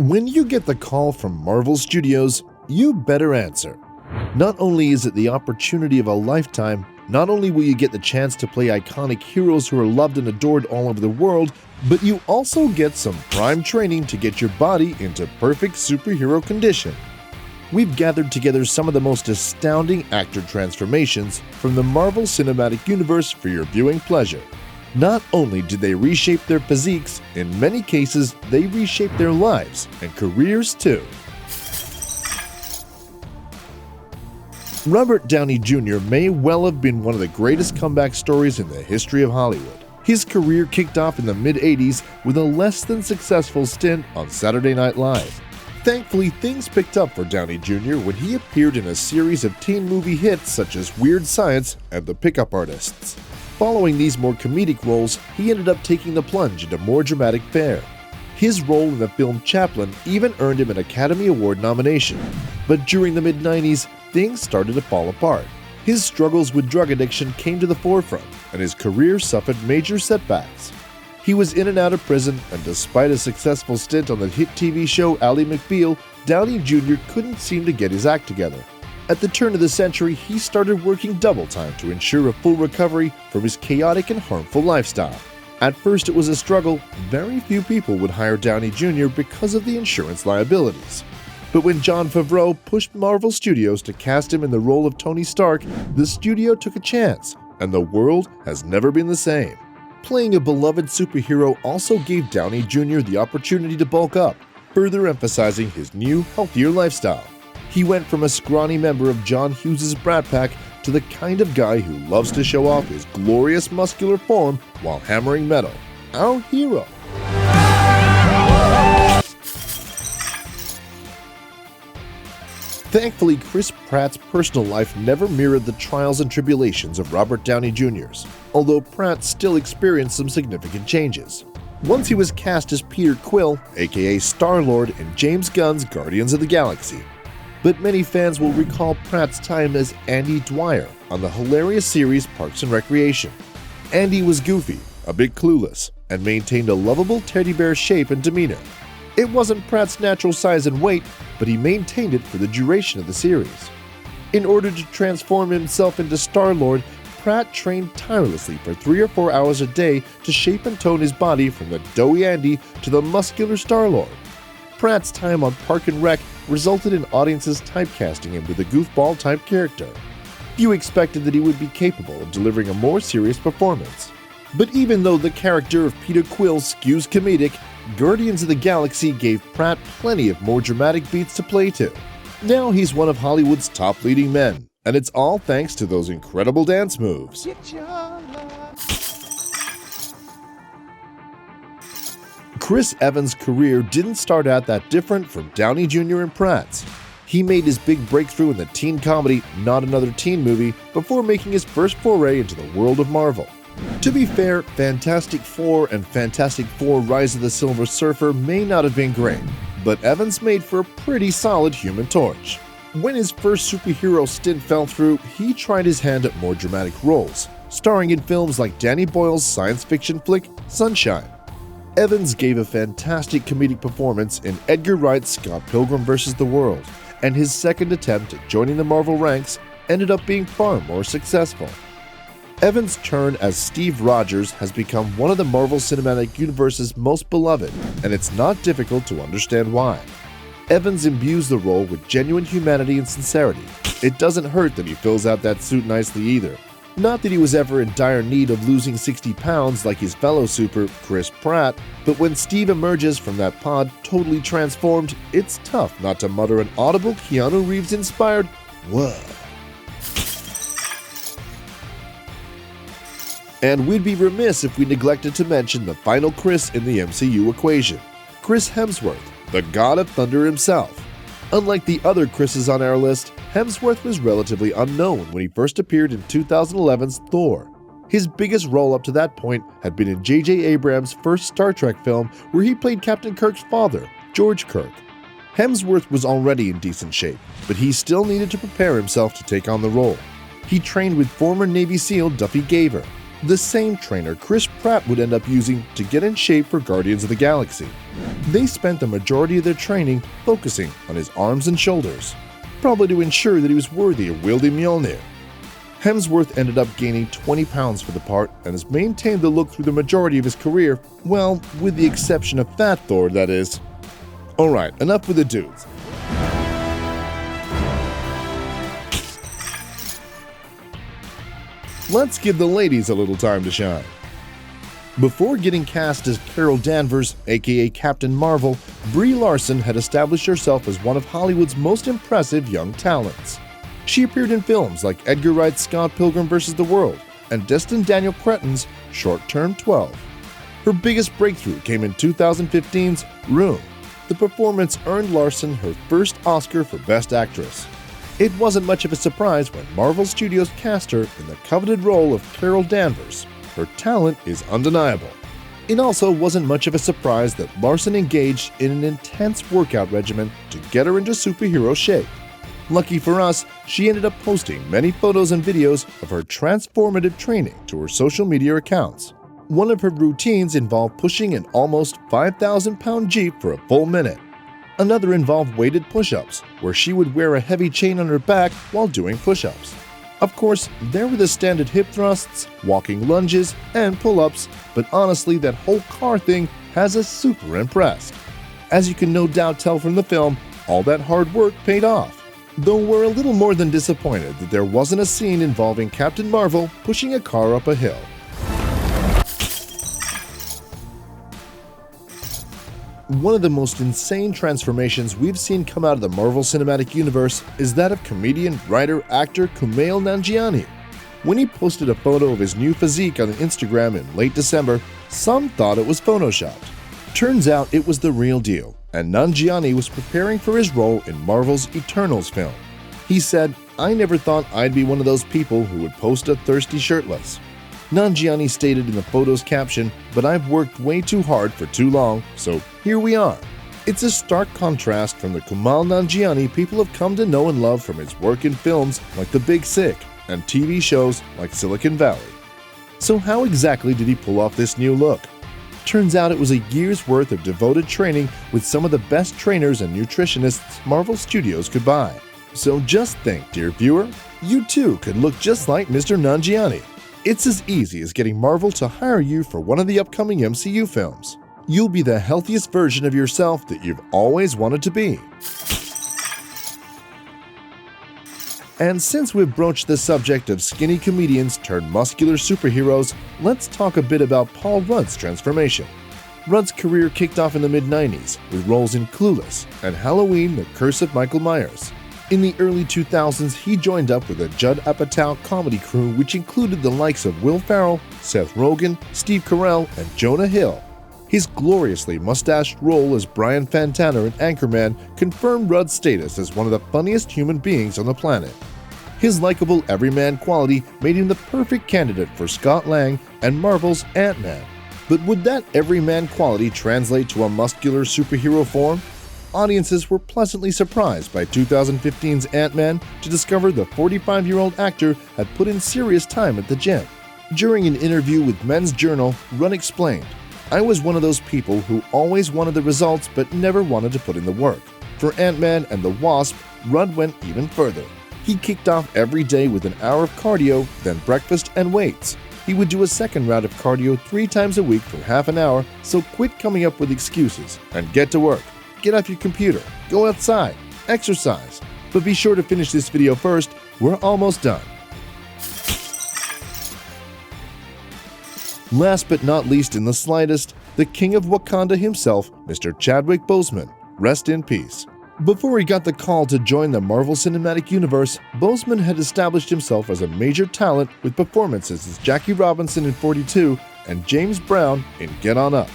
When you get the call from Marvel Studios, you better answer. Not only is it the opportunity of a lifetime, not only will you get the chance to play iconic heroes who are loved and adored all over the world, but you also get some prime training to get your body into perfect superhero condition. We've gathered together some of the most astounding actor transformations from the Marvel Cinematic Universe for your viewing pleasure. Not only did they reshape their physiques, in many cases they reshaped their lives and careers too. Robert Downey Jr. may well have been one of the greatest comeback stories in the history of Hollywood. His career kicked off in the mid-80s with a less than successful stint on Saturday Night Live. Thankfully, things picked up for Downey Jr. when he appeared in a series of teen movie hits such as Weird Science and The Pickup Artists. Following these more comedic roles, he ended up taking the plunge into more dramatic fare. His role in the film Chaplin even earned him an Academy Award nomination. But during the mid-90s, things started to fall apart. His struggles with drug addiction came to the forefront, and his career suffered major setbacks. He was in and out of prison, and despite a successful stint on the hit TV show Ally McBeal, Downey Jr. couldn't seem to get his act together. At the turn of the century, he started working double time to ensure a full recovery from his chaotic and harmful lifestyle. At first it was a struggle. Very few people would hire Downey Jr. because of the insurance liabilities. But when Jon Favreau pushed Marvel Studios to cast him in the role of Tony Stark, the studio took a chance, and the world has never been the same. Playing a beloved superhero also gave Downey Jr. the opportunity to bulk up, further emphasizing his new, healthier lifestyle. He went from a scrawny member of John Hughes' Brat Pack to the kind of guy who loves to show off his glorious muscular form while hammering metal. Our hero. Thankfully, Chris Pratt's personal life never mirrored the trials and tribulations of Robert Downey Jr.'s, although Pratt still experienced some significant changes. Once he was cast as Peter Quill, aka Star-Lord, in James Gunn's Guardians of the Galaxy. But many fans will recall Pratt's time as Andy Dwyer on the hilarious series Parks and Recreation. Andy was goofy, a bit clueless, and maintained a lovable teddy bear shape and demeanor. It wasn't Pratt's natural size and weight, but he maintained it for the duration of the series. In order to transform himself into Star-Lord, Pratt trained tirelessly for 3 or 4 hours a day to shape and tone his body from the doughy Andy to the muscular Star-Lord. Pratt's time on Park and Rec resulted in audiences typecasting him with a goofball-type character. Few expected that he would be capable of delivering a more serious performance. But even though the character of Peter Quill skews comedic, Guardians of the Galaxy gave Pratt plenty of more dramatic beats to play to. Now he's one of Hollywood's top leading men, and it's all thanks to those incredible dance moves. Chris Evans' career didn't start out that different from Downey Jr. and Pratt's. He made his big breakthrough in the teen comedy Not Another Teen Movie before making his first foray into the world of Marvel. To be fair, Fantastic Four and Fantastic Four: Rise of the Silver Surfer may not have been great, but Evans made for a pretty solid Human Torch. When his first superhero stint fell through, he tried his hand at more dramatic roles, starring in films like Danny Boyle's science fiction flick Sunshine. Evans gave a fantastic comedic performance in Edgar Wright's Scott Pilgrim vs. the World, and his second attempt at joining the Marvel ranks ended up being far more successful. Evans' turn as Steve Rogers has become one of the Marvel Cinematic Universe's most beloved, and it's not difficult to understand why. Evans imbues the role with genuine humanity and sincerity. It doesn't hurt that he fills out that suit nicely either. Not that he was ever in dire need of losing 60 pounds like his fellow super, Chris Pratt, but when Steve emerges from that pod totally transformed, it's tough not to mutter an audible Keanu Reeves-inspired, "Whoa." And we'd be remiss if we neglected to mention the final Chris in the MCU equation, Chris Hemsworth, the God of Thunder himself. Unlike the other Chris's on our list, Hemsworth was relatively unknown when he first appeared in 2011's Thor. His biggest role up to that point had been in J.J. Abrams' first Star Trek film, where he played Captain Kirk's father, George Kirk. Hemsworth was already in decent shape, but he still needed to prepare himself to take on the role. He trained with former Navy SEAL Duffy Gaver. the same trainer Chris Pratt would end up using to get in shape for Guardians of the Galaxy. They spent the majority of their training focusing on his arms and shoulders, probably to ensure that he was worthy of wielding Mjolnir. Hemsworth ended up gaining 20 pounds for the part and has maintained the look through the majority of his career, well, with the exception of Fat Thor, that is. Alright, enough with the dudes. Let's give the ladies a little time to shine. Before getting cast as Carol Danvers, aka Captain Marvel, Brie Larson had established herself as one of Hollywood's most impressive young talents. She appeared in films like Edgar Wright's Scott Pilgrim vs. the World and Destin Daniel Cretton's Short Term 12. Her biggest breakthrough came in 2015's Room. The performance earned Larson her first Oscar for Best Actress. It wasn't much of a surprise when Marvel Studios cast her in the coveted role of Carol Danvers. Her talent is undeniable. It also wasn't much of a surprise that Larson engaged in an intense workout regimen to get her into superhero shape. Lucky for us, she ended up posting many photos and videos of her transformative training to her social media accounts. One of her routines involved pushing an almost 5,000-pound Jeep for a full minute. Another involved weighted push-ups, where she would wear a heavy chain on her back while doing push-ups. Of course, there were the standard hip thrusts, walking lunges, and pull-ups, but honestly, that whole car thing has us super impressed. As you can no doubt tell from the film, all that hard work paid off. Though we're a little more than disappointed that there wasn't a scene involving Captain Marvel pushing a car up a hill. One of the most insane transformations we've seen come out of the Marvel Cinematic Universe is that of comedian, writer, actor Kumail Nanijani. When he posted a photo of his new physique on Instagram in late December, some thought it was photoshopped. Turns out it was the real deal, and Nanjiani was preparing for his role in Marvel's Eternals film. He said, "I never thought I'd be one of those people who would post a thirsty shirtless." Nanjiani stated in the photo's caption, "But I've worked way too hard for too long, so here we are." It's a stark contrast from the Kumail Nanjiani people have come to know and love from his work in films like The Big Sick and TV shows like Silicon Valley. So how exactly did he pull off this new look? Turns out it was a year's worth of devoted training with some of the best trainers and nutritionists Marvel Studios could buy. So just think, dear viewer, you too could look just like Mr. Nanjiani. It's as easy as getting Marvel to hire you for one of the upcoming MCU films. You'll be the healthiest version of yourself that you've always wanted to be. And since we've broached the subject of skinny comedians turned muscular superheroes, let's talk a bit about Paul Rudd's transformation. Rudd's career kicked off in the mid-90s with roles in Clueless and Halloween: The Curse of Michael Myers. In the early 2000s, he joined up with a Judd Apatow comedy crew which included the likes of Will Ferrell, Seth Rogen, Steve Carell, and Jonah Hill. His gloriously mustached role as Brian Fantana in Anchorman confirmed Rudd's status as one of the funniest human beings on the planet. His likable everyman quality made him the perfect candidate for Scott Lang and Marvel's Ant-Man. But would that everyman quality translate to a muscular superhero form? Audiences were pleasantly surprised by 2015's Ant-Man to discover the 45-year-old actor had put in serious time at the gym. During an interview with Men's Journal, Rudd explained, "I was one of those people who always wanted the results but never wanted to put in the work. For Ant-Man and the Wasp, Rudd went even further. He kicked off every day with an hour of cardio, then breakfast and weights. He would do a second round of cardio 3 times a week for half an hour, so quit coming up with excuses and get to work. Get off your computer, go outside, exercise. But be sure to finish this video first, we're almost done." Last but not least in the slightest, the king of Wakanda himself, Mr. Chadwick Boseman. Rest in peace. Before he got the call to join the Marvel Cinematic Universe, Boseman had established himself as a major talent with performances as Jackie Robinson in 42 and James Brown in Get On Up.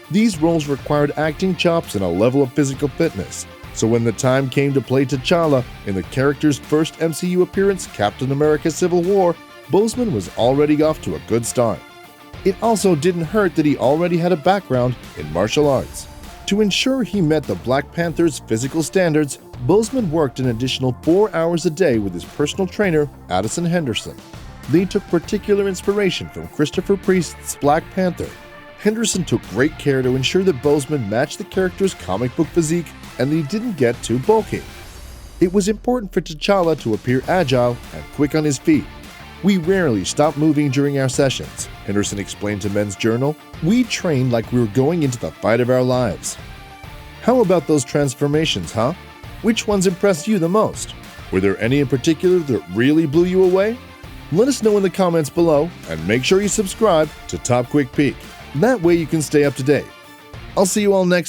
These roles required acting chops and a level of physical fitness, so when the time came to play T'Challa in the character's first MCU appearance, Captain America: Civil War, Boseman was already off to a good start. It also didn't hurt that he already had a background in martial arts. To ensure he met the Black Panther's physical standards, Boseman worked an additional 4 hours a day with his personal trainer, Addison Henderson. They took particular inspiration from Christopher Priest's Black Panther. Henderson took great care to ensure that Boseman matched the character's comic book physique and that he didn't get too bulky. It was important for T'Challa to appear agile and quick on his feet. "We rarely stop moving during our sessions," Henderson explained to Men's Journal. "We trained like we were going into the fight of our lives." How about those transformations, huh? Which ones impressed you the most? Were there any in particular that really blew you away? Let us know in the comments below, and make sure you subscribe to Top Quick Peek. That way you can stay up to date. I'll see you all next time.